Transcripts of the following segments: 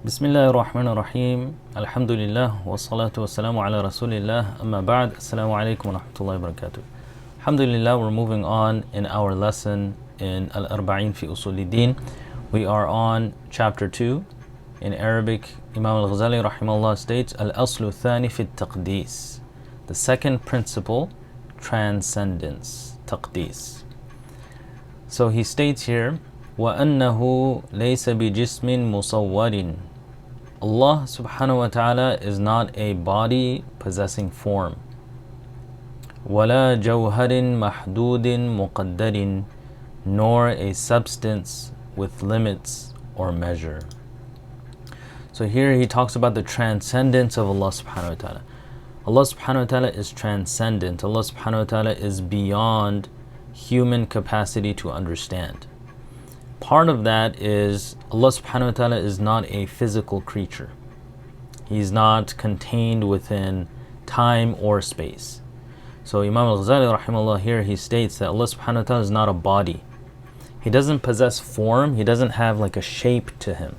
Bismillah ar-Rahman ar-Rahim. Alhamdulillah wa salatu wa salamu ala Rasulillah. Amma ba'd. Assalamu alaikum wa rahmatullahi wa barakatuh. Alhamdulillah, we're moving on in our lesson in Al-Arba'in fi Usul-Din. We are on chapter 2. In Arabic, Imam al-Ghazali rahimahullah states, Al-Aslu Thani fi Taqdis. The second principle, Transcendence, Taqdis. So he states here, وَأَنَّهُ لَيْسَ بِجِسْمٍ مُصَوَّرٍ. Allah subhanahu wa ta'ala is not a body possessing form. وَلَا جَوْهَرٍ مَحْدُودٍ مُقَدَّرٍ, nor a substance with limits or measure. So here he talks about the transcendence of Allah subhanahu wa ta'ala. Allah subhanahu wa ta'ala is transcendent. Allah subhanahu wa ta'ala is beyond human capacity to understand. Part of that is Allah subhanahu wa ta'ala is not a physical creature. He's not contained within time or space. So Imam al-Ghazali rahimahullah here, he states that Allah subhanahu wa ta'ala is not a body. He doesn't possess form. He doesn't have like a shape to him.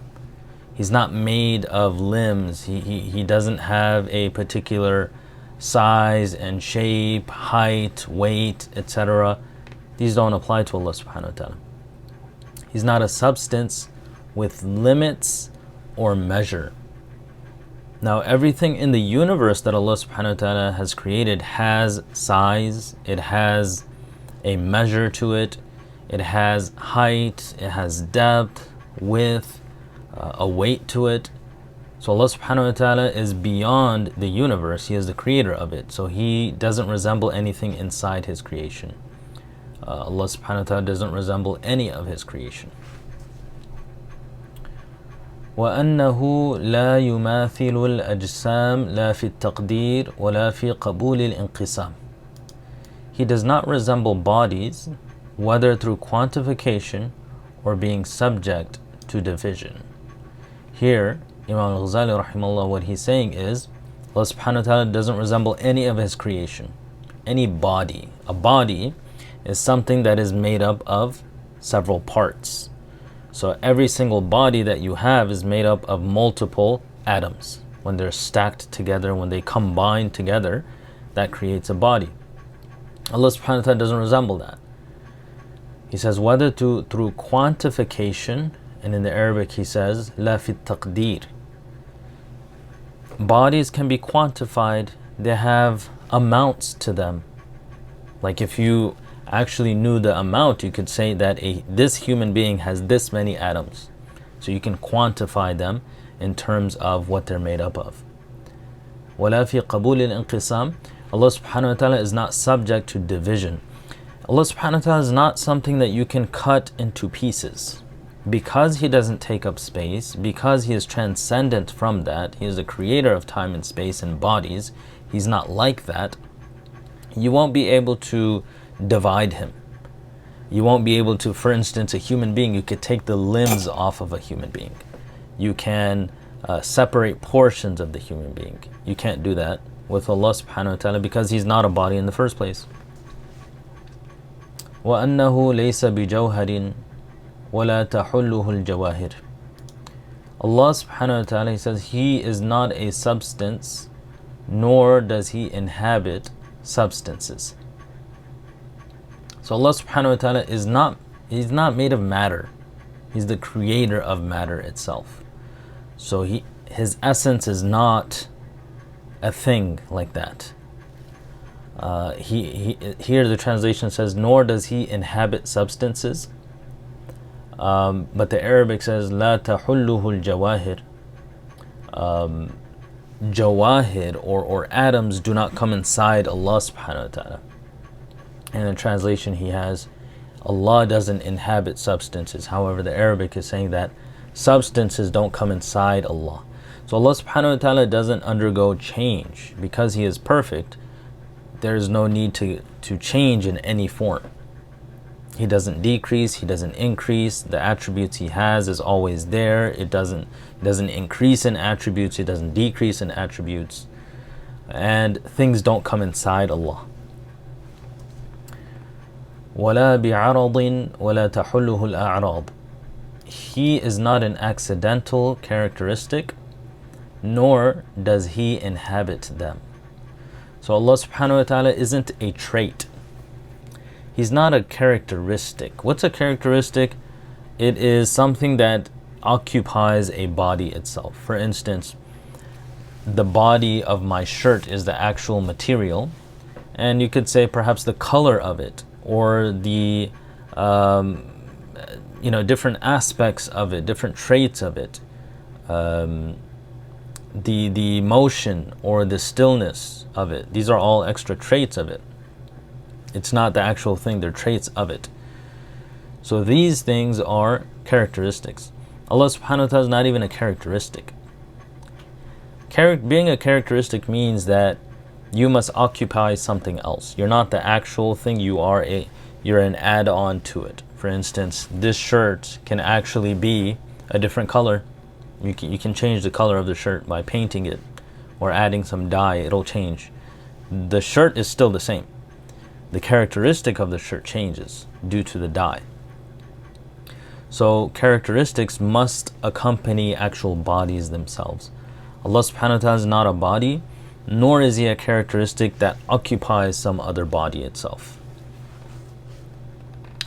He's not made of limbs. He doesn't have a particular size and shape, height, weight, etc. These don't apply to Allah subhanahu wa ta'ala. He's not a substance with limits or measure. Now, everything in the universe that Allah subhanahu wa ta'ala has created has size, it has a measure to it, it has height, it has depth, width, a weight to it. So Allah subhanahu wa ta'ala is beyond the universe. He is the creator of it. So He doesn't resemble anything inside His creation. Allah subhanahu wa ta'ala doesn't resemble any of His creation. وَأَنَّهُ لَا يُمَاثِلُ الْأَجْسَامِ لَا فِي التَّقْدِيرِ وَلَا فِي قَبُولِ الْإِنْقِسَامِ. He does not resemble bodies, whether through quantification or being subject to division. Here, Imam al-Ghazali rahimahullah, what he's saying is, Allah subhanahu wa ta'ala doesn't resemble any of His creation, any body. A body is something that is made up of several parts. So every single body that you have is made up of multiple atoms. When they're stacked together, when they combine together, that creates a body. Allah subhanahu wa ta'ala doesn't resemble that. He says whether through quantification, and in the Arabic he says la fi taqdir. Bodies can be quantified. They have amounts to them. Like if you actually knew the amount, you could say that this human being has this many atoms. So you can quantify them in terms of what they're made up of. وَلَا فِي قَبُولِ الْإِنْقِسَامِ. Allah subhanahu wa ta'ala is not subject to division. Allah subhanahu wa ta'ala is not something that you can cut into pieces. Because He doesn't take up space, because He is transcendent from that, He is the creator of time and space and bodies, He's not like that. You won't be able to divide Him. You won't be able to, for instance, a human being, you could take the limbs off of a human being. You can separate portions of the human being. You can't do that with Allah subhanahu wa ta'ala because He's not a body in the first place. وَأَنَّهُ لَيْسَ بِجَوْهَرٍ وَلَا تَحُلُّهُ الْجَوَاهِرِ. Allah subhanahu wa ta'ala, He says, He is not a substance, nor does He inhabit substances. So Allah subhanahu wa ta'ala He's not made of matter. He's the creator of matter itself. So His essence is not a thing like that. Here the translation says, nor does He inhabit substances. But the Arabic says, لا تحله الجواهر. Jawahir or atoms do not come inside Allah subhanahu wa ta'ala. In the translation he has, Allah doesn't inhabit substances. However, the Arabic is saying that substances don't come inside Allah. So Allah subhanahu wa ta'ala doesn't undergo change. Because He is perfect, there is no need to change in any form. He doesn't decrease, He doesn't increase. The attributes He has is always there. It doesn't increase in attributes, it doesn't decrease in attributes. And things don't come inside Allah. وَلَا بِعَرَضٍ وَلَا تَحُلُّهُ الْأَعْرَاض. He is not an accidental characteristic, nor does He inhabit them. So Allah subhanahu wa ta'ala isn't a trait. He's not a characteristic. What's a characteristic? It is something that occupies a body itself. For instance, the body of my shirt is the actual material, and you could say perhaps the color of it, or the different aspects of it, different traits of it, the motion or the stillness of it. These are all extra traits of it. It's not the actual thing, they're traits of it. So these things are characteristics. Allah subhanahu wa ta'ala is not even a characteristic. Being a characteristic means that you must occupy something else. You're not the actual thing, you're an add-on to it. For instance, this shirt can actually be a different color. You can change the color of the shirt by painting it or adding some dye, it'll change. The shirt is still the same. The characteristic of the shirt changes due to the dye. So characteristics must accompany actual bodies themselves. Allah subhanahu wa ta'ala is not a body, nor is He a characteristic that occupies some other body itself.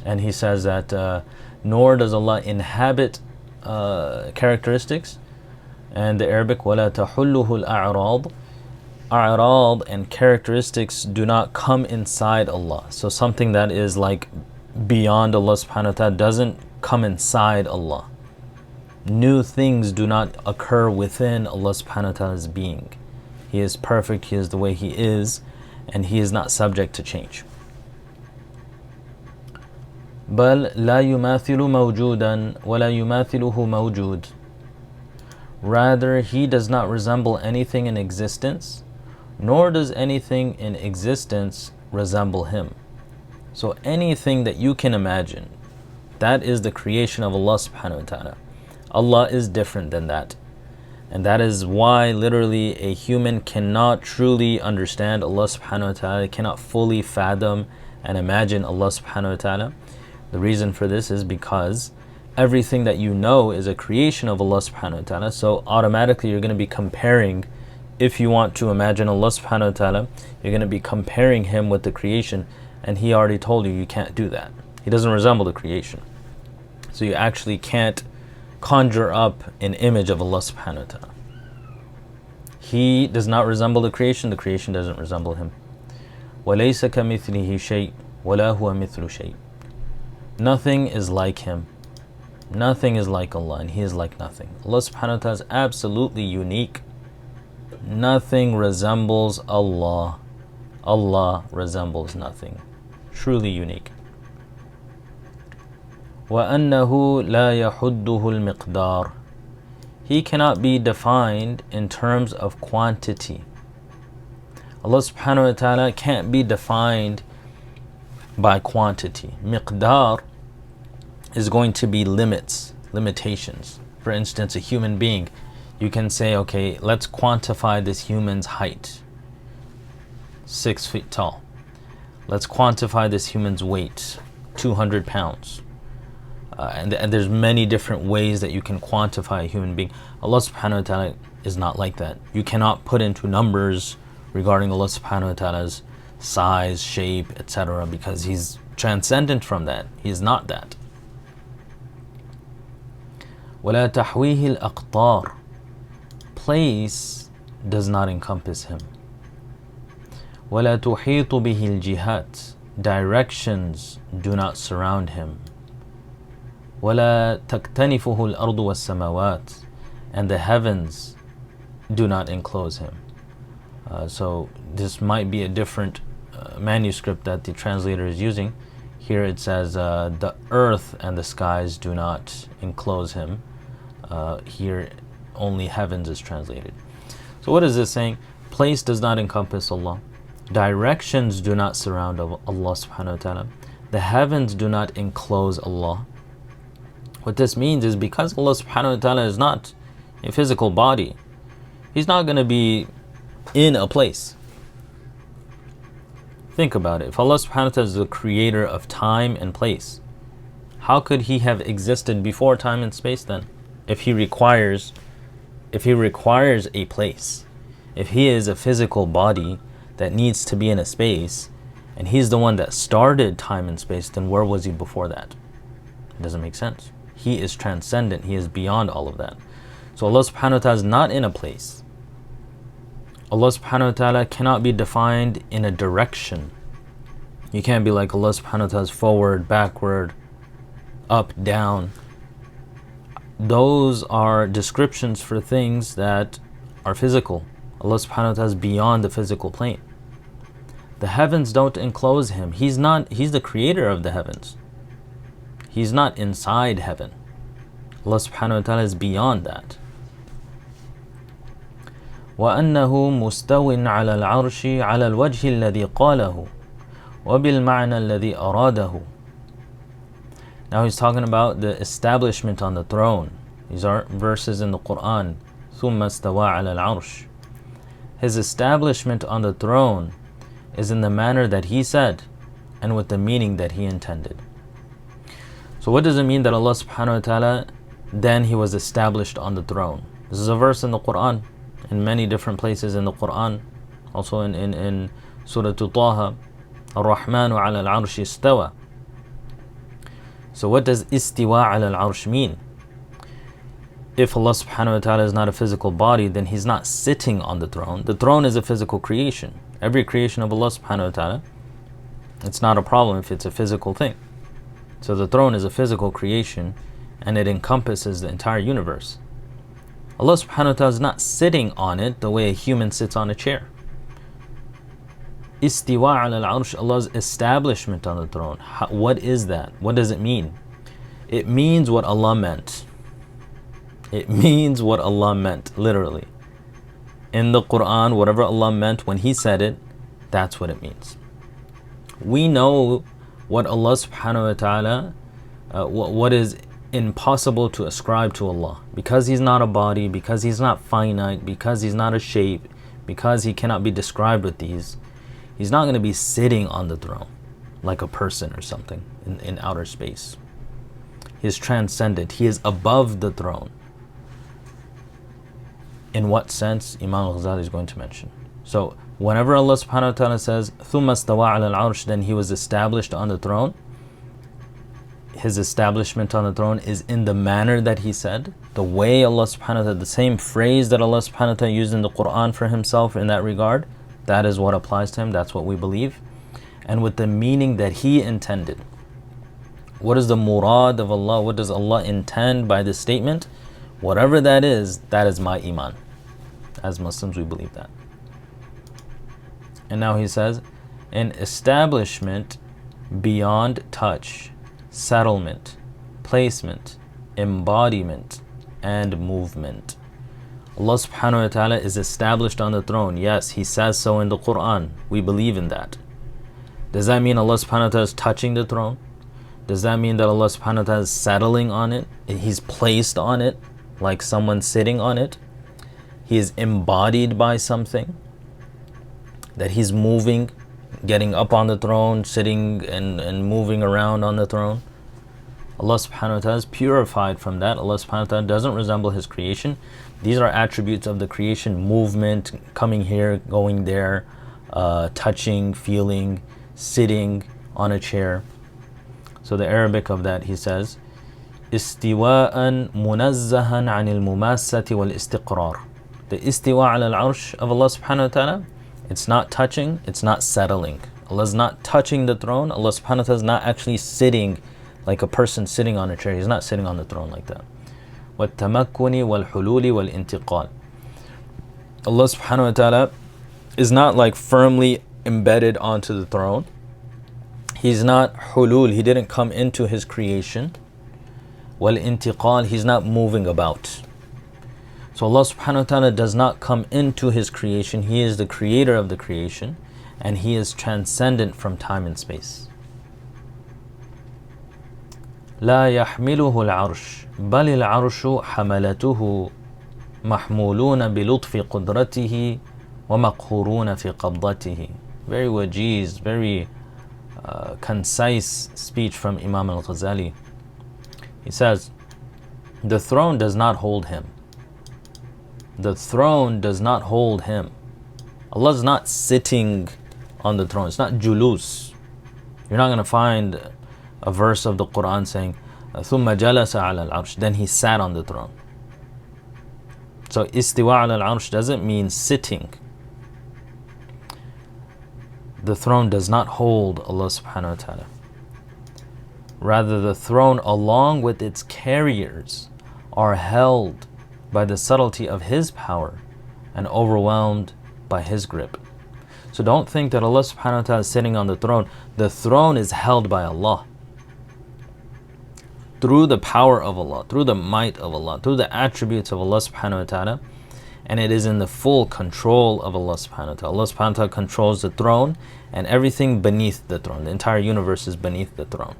And He says that nor does Allah inhabit characteristics. And the Arabic وَلَا تَحُلُّهُ الْأَعْرَاض. A'rad and characteristics do not come inside Allah. So something that is like beyond Allah subhanahu wa ta'ala doesn't come inside Allah. New things do not occur within Allah subhanahu wa ta'ala's being. He is perfect, He is the way He is, and He is not subject to change. بل لا يماثل موجودا ولا يماثله موجود. Rather, He does not resemble anything in existence, nor does anything in existence resemble Him. So anything that you can imagine, that is the creation of Allah subhanahu wa ta'ala. Allah is different than that. And that is why literally a human cannot truly understand Allah subhanahu wa ta'ala, cannot fully fathom and imagine Allah subhanahu wa ta'ala. The reason for this is because everything that you know is a creation of Allah subhanahu wa ta'ala. So automatically you're going to be comparing, if you want to imagine Allah subhanahu wa ta'ala, you're going to be comparing Him with the creation, and He already told you can't do that. He doesn't resemble the creation. So you actually can't conjure up an image of Allah subhanahu wa ta'ala. He does not resemble the creation doesn't resemble Him. وَلَيْسَ كَمِثْلِهِ شَيْءٍ وَلَا هُوَ مِثْلُ شَيْءٍ. Nothing is like Him. Nothing is like Allah, and He is like nothing. Allah subhanahu wa ta'ala is absolutely unique. Nothing resembles Allah. Allah resembles nothing. Truly unique. وَأَنَّهُ لَا يَحُدُّهُ الْمِقْدَارِ. He cannot be defined in terms of quantity. Allah subhanahu wa ta'ala can't be defined by quantity. Miqdar is going to be limitations. For instance, a human being, you can say, okay, let's quantify this human's height. 6 feet tall. Let's quantify this human's weight, 200 pounds. And there's many different ways that you can quantify a human being. Allah subhanahu wa ta'ala is not like that. You cannot put into numbers regarding Allah subhanahu wa ta'ala's size, shape, etc., because He's transcendent from that. He is not that. وَلَا تَحْوِيهِ الْأَقْطَارِ. Place does not encompass Him. وَلَا تُحِيطُ بِهِ الْجِهَاتِ. Directions do not surround Him. وَلَا تَكْتَنِفُهُ الْأَرْضُ وَالسَّمَوَاتِ. And the heavens do not enclose Him. So this might be a different manuscript that the translator is using. Here it says the earth and the skies do not enclose Him. Here only heavens is translated. So what is this saying? Place does not encompass Allah. Directions do not surround Allah subhanahu wa ta'ala. The heavens do not enclose Allah. What this means is because Allah subhanahu wa ta'ala is not a physical body, He's not going to be in a place. Think about it. If Allah subhanahu wa ta'ala is the creator of time and place, How could he have existed before time and space then? If he requires a place, if he is a physical body that needs to be in a space, and he's the one that started time and space, then where was he before that? It doesn't make sense. He is transcendent. He is beyond all of that. So Allah subhanahu wa ta'ala is not in a place. Allah subhanahu wa ta'ala cannot be defined in a direction. You can't be like Allah subhanahu wa ta'ala is forward, backward, up, down. Those are descriptions for things that are physical. Allah subhanahu wa ta'ala is beyond the physical plane. The heavens don't enclose him. He's the creator of the heavens. He's not inside heaven. Allah subhanahu wa ta'ala is beyond that. وَأَنَّهُ مُسْتَوٍ عَلَى الْعَرْشِ عَلَى الْوَجْهِ الَّذِي قَالَهُ وَبِالْمَعْنَى الَّذِي أَرَادَهُ. Now he's talking about the establishment on the throne. These are verses in the Quran. ثُمَّ اسْتَوَى عَلَى الْعَرْشِ. His establishment on the throne is in the manner that he said and with the meaning that he intended. So what does it mean that Allah subhanahu wa ta'ala, then he was established on the throne? This is a verse in the Quran, in many different places in the Quran, also in Surah Taha, Ar-Rahmanu ala al-arshi istawa. So what does istiwa ala al-arsh mean? If Allah subhanahu wa ta'ala is not a physical body, then he's not sitting on the throne. The throne is a physical creation. Every creation of Allah subhanahu wa ta'ala, it's not a problem if it's a physical thing. So the throne is a physical creation and it encompasses the entire universe. Allah subhanahu wa ta'ala is not sitting on it the way a human sits on a chair. Istiwa ala al-arsh, Allah's establishment on the throne. What is that? What does it mean? It means what Allah meant. It means what Allah meant, literally. In the Quran, whatever Allah meant when He said it, that's what it means. We know what Allah subhanahu wa ta'ala, what is impossible to ascribe to Allah. Because He's not a body, because He's not finite, because He's not a shape, because He cannot be described with these, He's not going to be sitting on the throne like a person or something in outer space. He is transcendent. He is above the throne. In what sense? Imam al-Ghazali is going to mention. So whenever Allah subhanahu wa ta'ala says ثُمَّ اسْتَوَى عَلَى الْعَرْشِ, then He was established on the throne. His establishment on the throne is in the manner that He said. The way Allah subhanahu wa ta'ala, the same phrase that Allah subhanahu wa ta'ala used in the Quran for Himself in that regard, that is what applies to Him. That's what we believe. And with the meaning that He intended. What is the murad of Allah? What does Allah intend by this statement? Whatever that is my iman. As Muslims, we believe that. And now he says, an establishment beyond touch, settlement, placement, embodiment, and movement. Allah subhanahu wa ta'ala is established on the throne. Yes, He says so in the Quran. We believe in that. Does that mean Allah subhanahu wa ta'ala is touching the throne? Does that mean that Allah subhanahu wa ta'ala is settling on it? He's placed on it like someone sitting on it? He is embodied by something? That He's moving, getting up on the throne, sitting and moving around on the throne? Allah subhanahu wa ta'ala is purified from that. Allah subhanahu wa ta'ala doesn't resemble His creation. These are attributes of the creation: movement, coming here, going there, touching, feeling, sitting on a chair. So the Arabic of that, he says, istiwa'an munazzahan anil mumassati wal istiqrar. The istiwa ala al-arsh of Allah subhanahu wa ta'ala, it's not touching, it's not settling. Allah is not touching the throne. Allah subhanahu wa ta'ala is not actually sitting like a person sitting on a chair. He's not sitting on the throne like that. وَالتَّمَكُّنِ وَالْحُلُولِ وَالْإِنْتِقَالِ. Allah subhanahu wa ta'ala is not like firmly embedded onto the throne. He's not hulul, He didn't come into His creation. وَالْإِنْتِقَالِ, He's not moving about. So Allah subhanahu wa ta'ala does not come into His creation. He is the creator of the creation, and He is transcendent from time and space. لا يحمله العرش بل العرش حملته محمولون بلطف قدرته ومقهورون في قبضته. Very wajiz, very concise speech from Imam al-Ghazali He says, the throne does not hold him. The throne does not hold him. Allah is not sitting on the throne. It's not julus. You're not going to find a verse of the Quran saying, ثُمَّ جَلَسَ عَلَى الْعَرْشِ, then he sat on the throne. So istiwa ala al-arsh doesn't mean sitting. The throne does not hold Allah subhanahu wa ta'ala. Rather, the throne along with its carriers are held by the subtlety of His power and overwhelmed by His grip. So don't think that Allah subhanahu wa ta'ala is sitting on the throne. The throne is held by Allah. Through the power of Allah, through the might of Allah, through the attributes of Allah subhanahu wa ta'ala, and it is in the full control of Allah subhanahu wa ta'ala. Allah subhanahu wa ta'ala controls the throne and everything beneath the throne. The entire universe is beneath the throne.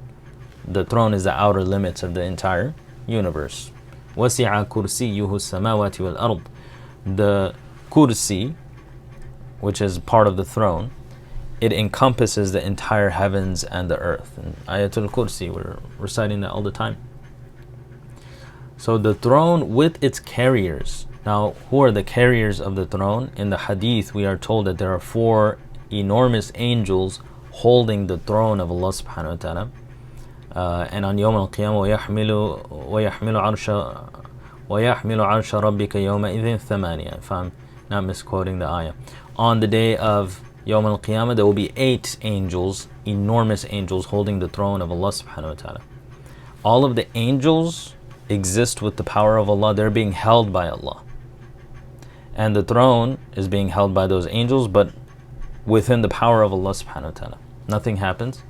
The throne is the outer limits of the entire universe. وَسِعَ كُرْسِيُّهُ السَّمَاوَاتِ وَالْأَرْضِ. The kursi, which is part of the throne, it encompasses the entire heavens and the earth. And Ayatul Kursi, we're reciting that all the time. So the throne with its carriers. Now, who are the carriers of the throne? In the hadith, we are told that there are 4 enormous angels holding the throne of Allah subhanahu wa ta'ala. And on Yawm al-Qiyamah, وَيَحْمِلُ عَرْشَ رَبِّكَ يَوْمَئِذٍ ثَمَانِيَةً, if I'm not misquoting the ayah. On the day of Yawm al-Qiyamah, there will be 8 angels, enormous angels, holding the throne of Allah subhanahu wa ta'ala. All of the angels exist with the power of Allah. They're being held by Allah. And the throne is being held by those angels, but within the power of Allah subhanahu wa ta'ala. Nothing happens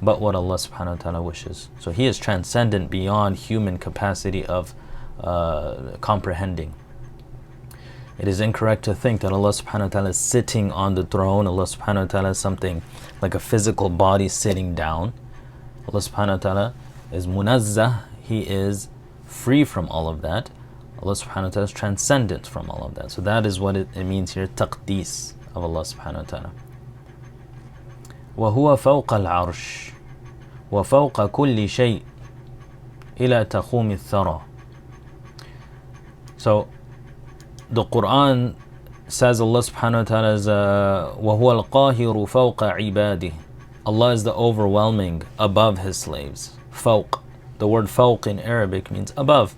but what Allah subhanahu wa ta'ala wishes. So He is transcendent beyond human capacity of comprehending. It is incorrect to think that Allah subhanahu wa ta'ala is sitting on the throne. Allah subhanahu wa ta'ala is something like a physical body sitting down. Allah subhanahu wa ta'ala is munazzah. He is free from all of that. Allah subhanahu wa ta'ala is transcendent from all of that. So that is what it means here, taqdees of Allah subhanahu wa ta'ala. وَهُوَ فَوْقَ الْعَرْشِ وَفَوْقَ كُلِّ شَيْءٍ إِلَى تَخُومِ الثَّرَى. So the Quran says Allah subhanahu wa ta'ala is وَهُوَ الْقَاهِرُ فَوْقَ عِبَادِهِ. Allah is the overwhelming above His slaves. Fawq. The word fawq in Arabic means above.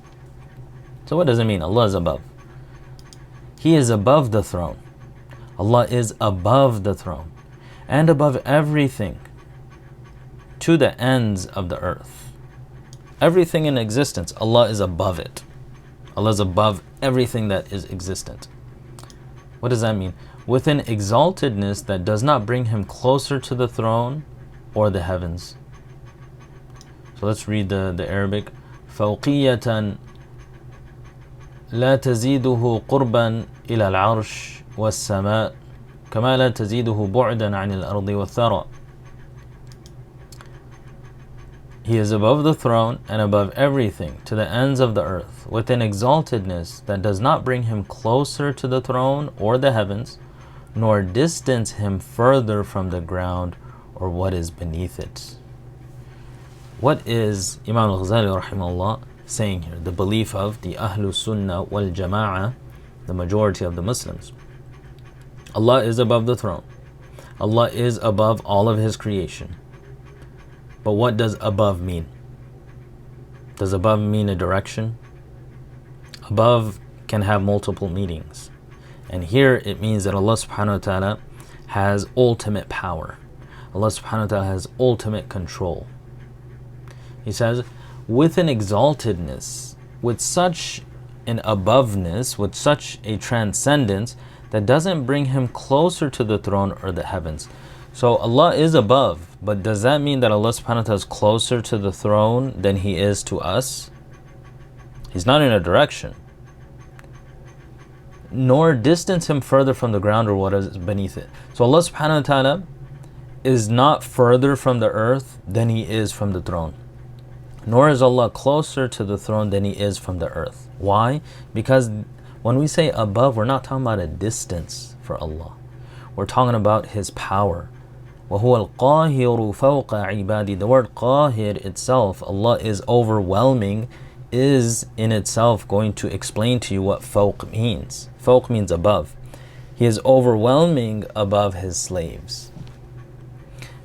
So what does it mean? Allah is above. He is above the throne. Allah is above the throne and above everything to the ends of the earth. Everything in existence, Allah is above it. Allah is above everything that is existent. What does that mean? With an exaltedness that does not bring Him closer to the throne or the heavens. So let's read the Arabic. فَوْقِيَّةً لا تزيده قربا إلى العرش والسماء كما لا تزيده بعدا عن الأرض والثرى. He is above the throne and above everything to the ends of the earth, with an exaltedness that does not bring Him closer to the throne or the heavens, nor distance Him further from the ground or what is beneath it. What is Imam al-Ghazali rahimahullah saying here? The belief of the Ahlus Sunnah wal Jama'ah, the majority of the Muslims. Allah is above the throne. Allah is above all of His creation. But what does above mean? Does above mean a direction? Above can have multiple meanings. And here it means that Allah subhanahu wa ta'ala has ultimate power. Allah subhanahu wa ta'ala has ultimate control. He says, with an exaltedness, with such an aboveness, with such a transcendence that doesn't bring Him closer to the throne or the heavens. So Allah is above, but does that mean that Allah subhanahu wa ta'ala is closer to the throne than He is to us? He's not in a direction. Nor distance Him further from the ground or what is beneath it. So Allah subhanahu wa ta'ala is not further from the earth than He is from the throne. Nor is Allah closer to the throne than He is from the earth. Why? Because when we say above, we're not talking about a distance for Allah. We're talking about His power. وَهُوَ الْقَاهِرُ فَوْقَ عِبَادِهِ. The word qahir itself, Allah is overwhelming, is in itself going to explain to you what fawq means. Fawq means above. He is overwhelming above his slaves.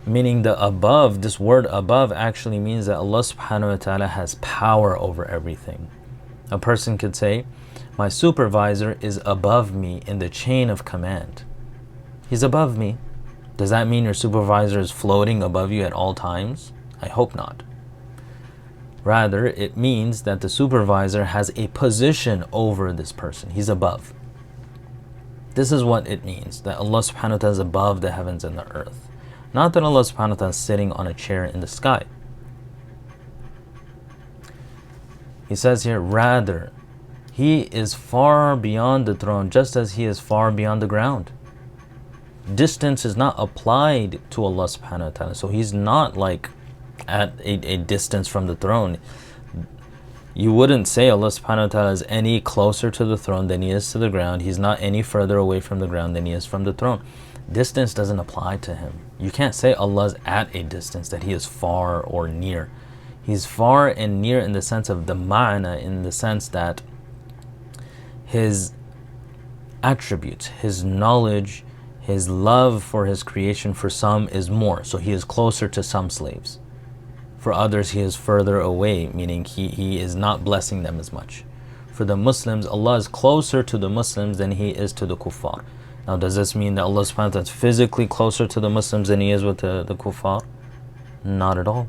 Meaning the above, this word above actually means that Allah subhanahu wa ta'ala has power over everything. A person could say, my supervisor is above me in the chain of command. He's above me. Does that mean your supervisor is floating above you at all times? I hope not. Rather, it means that the supervisor has a position over this person. He's above. This is what it means, that Allah subhanahu wa ta'ala is above the heavens and the earth. Not that Allah subhanahu wa ta'ala is sitting on a chair in the sky. He says here, rather, He is far beyond the throne, just as He is far beyond the ground. Distance is not applied to Allah subhanahu wa ta'ala. So He's not like at a distance from the throne. You wouldn't say Allah subhanahu wa ta'ala is any closer to the throne than He is to the ground. He's not any further away from the ground than He is from the throne. Distance doesn't apply to Him. You can't say Allah is at a distance, that He is far or near. He's far and near in the sense of the ma'na, in the sense that His attributes, His knowledge, His love for His creation for some is more. So He is closer to some slaves. For others, He is further away, meaning he is not blessing them as much. For the Muslims, Allah is closer to the Muslims than He is to the kuffar. Now, does this mean that Allah subhanahu wa ta'ala is physically closer to the Muslims than He is with the kuffar? Not at all.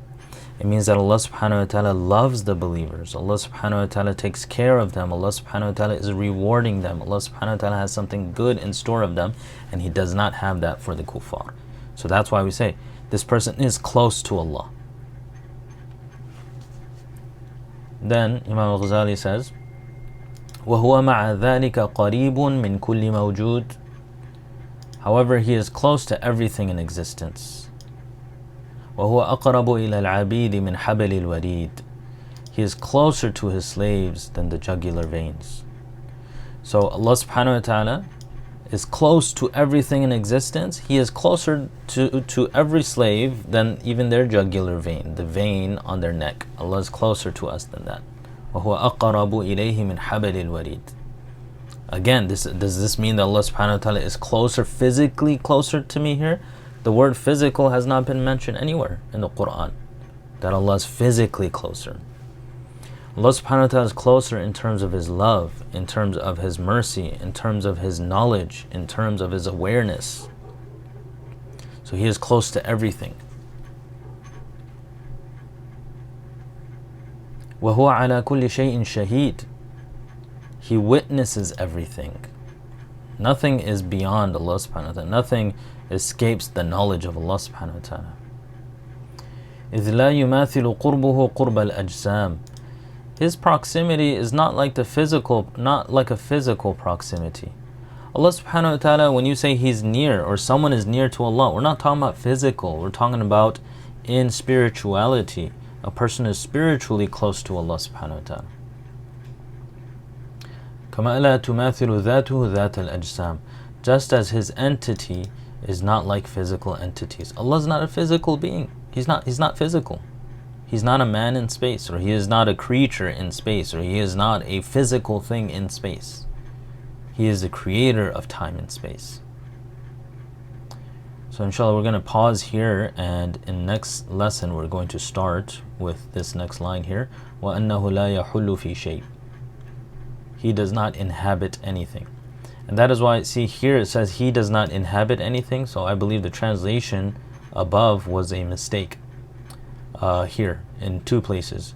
It means that Allah subhanahu wa ta'ala loves the believers. Allah subhanahu wa ta'ala takes care of them. Allah subhanahu wa ta'ala is rewarding them. Allah subhanahu wa ta'ala has something good in store of them, and He does not have that for the kuffar. So that's why we say, this person is close to Allah. Then Imam al-Ghazali says, وَهُوَ مَعَ ذَلِكَ قَرِيبٌ مِّن كُلِّ مَوْجُودٍ. However, He is close to everything in existence. وَهُوَ أَقْرَبُ إِلَى الْعَبِيدِ مِنْ حَبَلِ الْوَرِيدِ. He is closer to His slaves than the jugular veins. So Allah subhanahu wa ta'ala is close to everything in existence. He is closer to every slave than even their jugular vein, the vein on their neck. Allah is closer to us than that. وَهُوَ أَقْرَبُ إِلَيْهِ مِنْ حَبَلِ الْوَرِيدِ. Again, does this mean that Allah subhanahu wa ta'ala is closer, physically closer to me here? The word physical has not been mentioned anywhere in the Quran, that Allah is physically closer. Allah subhanahu wa ta'ala is closer in terms of His love, in terms of His mercy, in terms of His knowledge, in terms of His awareness. So He is close to everything. وَهُوَ عَلَى كُلِّ شَيْءٍ شَهِيدٌ. He witnesses everything. Nothing is beyond Allah subhanahu wa ta'ala. Nothing escapes the knowledge of Allah subhanahu wa ta'ala. إِذْ لَا يُمَاثِلُ قُرْبُهُ قُرْبَ الْأَجْسَامِ. His proximity is not like a physical proximity. Allah subhanahu wa ta'ala, when you say He's near or someone is near to Allah, we're not talking about physical, we're talking about in spirituality. A person is spiritually close to Allah subhanahu wa ta'ala. كَمَا لَا تُمَاثِلُ ذَاتُهُ ذَاتَ الْأَجْسَامِ. Just as His entity is not like physical entities. Allah is not a physical being. He's not physical. He's not a man in space, or He is not a creature in space, or He is not a physical thing in space. He is the creator of time and space. So inshallah, we're going to pause here, and in next lesson we're going to start with this next line here. وَأَنَّهُ لَا يَحُلُّ فِي شَيْءٍ. He does not inhabit anything. And that is why, see here it says He does not inhabit anything. So I believe the translation above was a mistake. Here in two places.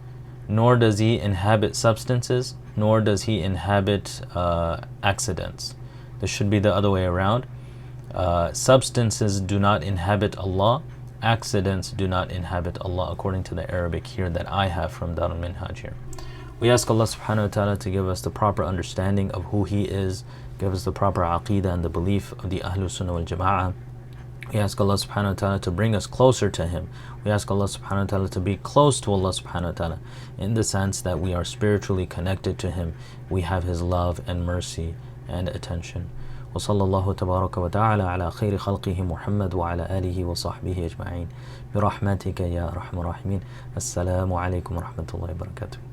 Nor does He inhabit substances, nor does He inhabit accidents. This should be the other way around. Substances do not inhabit Allah, accidents do not inhabit Allah, according to the Arabic here that I have from Darul Minhaj here. We ask Allah subhanahu wa ta'ala to give us the proper understanding of who He is, give us the proper aqeedah and the belief of the Ahlul Sunnah wal Jama'ah. We ask Allah subhanahu wa ta'ala to bring us closer to Him. We ask Allah subhanahu wa ta'ala to be close to Allah subhanahu wa ta'ala, in the sense that we are spiritually connected to Him. We have His love and mercy and attention. وصلى الله تبارك وتعالى على خير خلقه محمد وعلى آله وصحبه أجمعين برحمتك يا أرحم الراحمين. السلام عليكم ورحمة الله وبركاته.